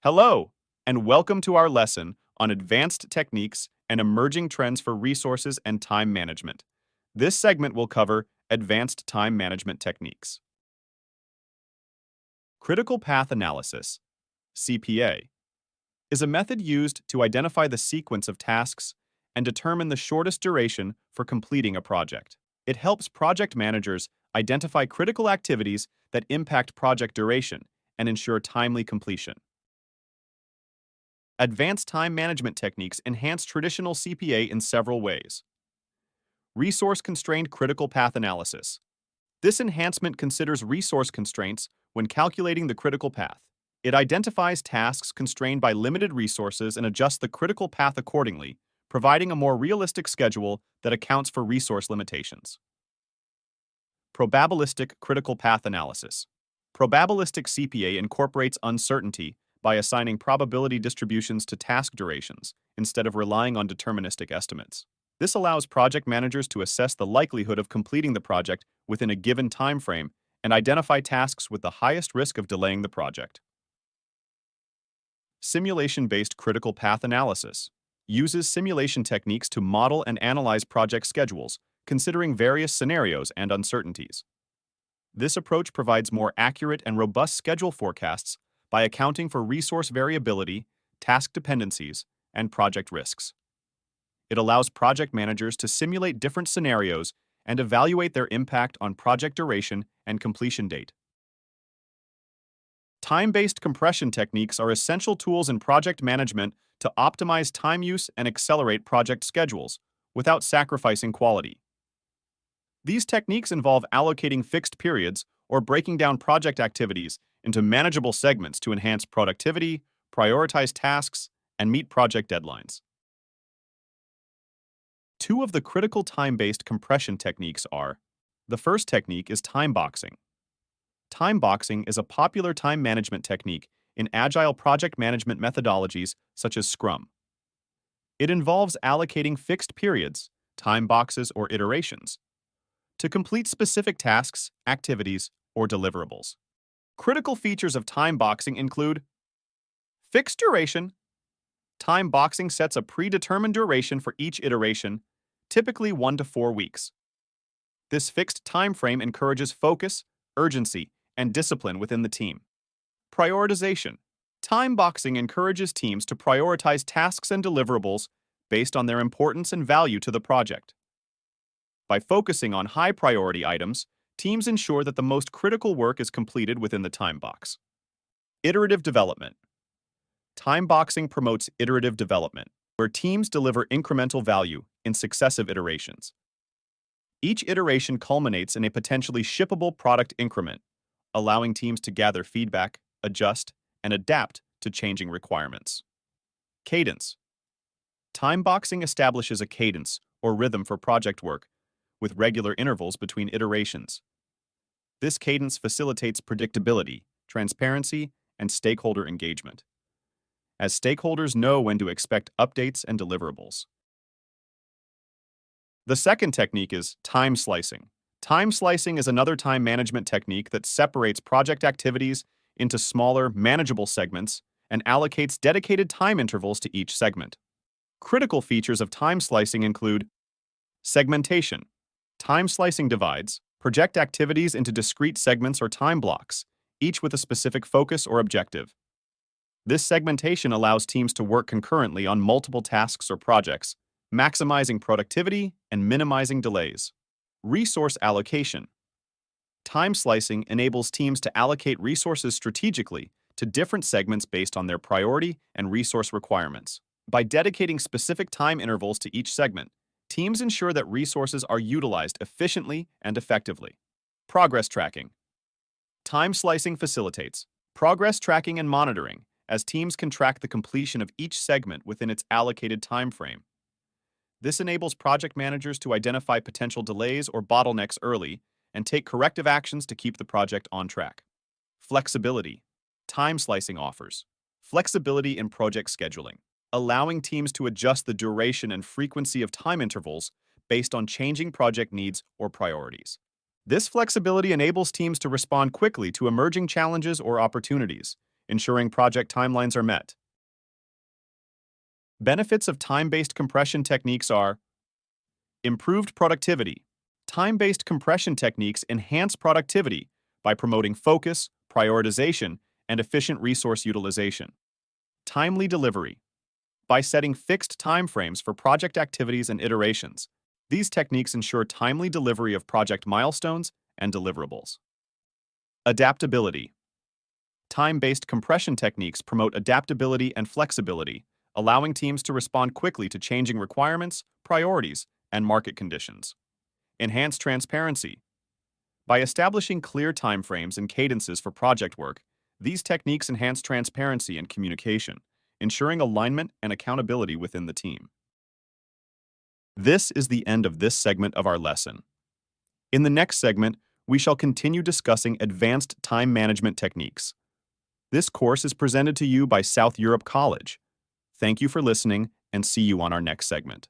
Hello, and welcome to our lesson on advanced techniques and emerging trends for resources and time management. This segment will cover advanced time management techniques. Critical path analysis, CPA, is a method used to identify the sequence of tasks and determine the shortest duration for completing a project. It helps project managers identify critical activities that impact project duration and ensure timely completion. Advanced time management techniques enhance traditional CPA in several ways. Resource-constrained critical path analysis. This enhancement considers resource constraints when calculating the critical path. It identifies tasks constrained by limited resources and adjusts the critical path accordingly, providing a more realistic schedule that accounts for resource limitations. Probabilistic critical path analysis. Probabilistic CPA incorporates uncertainty by assigning probability distributions to task durations instead of relying on deterministic estimates. This allows project managers to assess the likelihood of completing the project within a given time frame and identify tasks with the highest risk of delaying the project. Simulation-based critical path analysis uses simulation techniques to model and analyze project schedules, considering various scenarios and uncertainties. This approach provides more accurate and robust schedule forecasts by accounting for resource variability, task dependencies, and project risks. It allows project managers to simulate different scenarios and evaluate their impact on project duration and completion date. Time-based compression techniques are essential tools in project management to optimize time use and accelerate project schedules without sacrificing quality. These techniques involve allocating fixed periods or breaking down project activities into manageable segments to enhance productivity, prioritize tasks, and meet project deadlines. Two of the critical time-based compression techniques are: the first technique is time boxing. Time boxing is a popular time management technique in agile project management methodologies such as Scrum. It involves allocating fixed periods, time boxes or iterations, to complete specific tasks, activities, or deliverables. Critical features of time boxing include fixed duration. Time boxing sets a predetermined duration for each iteration, typically 1 to 4 weeks. This fixed time frame encourages focus, urgency, and discipline within the team. Prioritization. Time boxing encourages teams to prioritize tasks and deliverables based on their importance and value to the project. By focusing on high-priority items, teams ensure that the most critical work is completed within the time box. Iterative development. Time boxing promotes iterative development, where teams deliver incremental value in successive iterations. Each iteration culminates in a potentially shippable product increment, allowing teams to gather feedback, adjust, and adapt to changing requirements. Cadence. Time boxing establishes a cadence or rhythm for project work, with regular intervals between iterations. This cadence facilitates predictability, transparency, and stakeholder engagement, as stakeholders know when to expect updates and deliverables. The second technique is time slicing. Time slicing is another time management technique that separates project activities into smaller, manageable segments and allocates dedicated time intervals to each segment. Critical features of time slicing include segmentation. Time slicing divides, project activities into discrete segments or time blocks, each with a specific focus or objective. This segmentation allows teams to work concurrently on multiple tasks or projects, maximizing productivity and minimizing delays. Resource allocation. Time slicing enables teams to allocate resources strategically to different segments based on their priority and resource requirements. By dedicating specific time intervals to each segment, teams ensure that resources are utilized efficiently and effectively. Progress tracking. Time slicing facilitates progress tracking and monitoring, as teams can track the completion of each segment within its allocated time frame. This enables project managers to identify potential delays or bottlenecks early and take corrective actions to keep the project on track. Flexibility. Time slicing offers flexibility in project scheduling, allowing teams to adjust the duration and frequency of time intervals based on changing project needs or priorities. This flexibility enables teams to respond quickly to emerging challenges or opportunities, ensuring project timelines are met. Benefits of time-based compression techniques are improved productivity. Time-based compression techniques enhance productivity by promoting focus, prioritization, and efficient resource utilization. Timely delivery. By setting fixed timeframes for project activities and iterations, these techniques ensure timely delivery of project milestones and deliverables. Adaptability. Time-based compression techniques promote adaptability and flexibility, allowing teams to respond quickly to changing requirements, priorities, and market conditions. Enhance transparency. By establishing clear timeframes and cadences for project work, these techniques enhance transparency and communication, ensuring alignment and accountability within the team. This is the end of this segment of our lesson. In the next segment, we shall continue discussing advanced time management techniques. This course is presented to you by South Europe College. Thank you for listening, and see you on our next segment.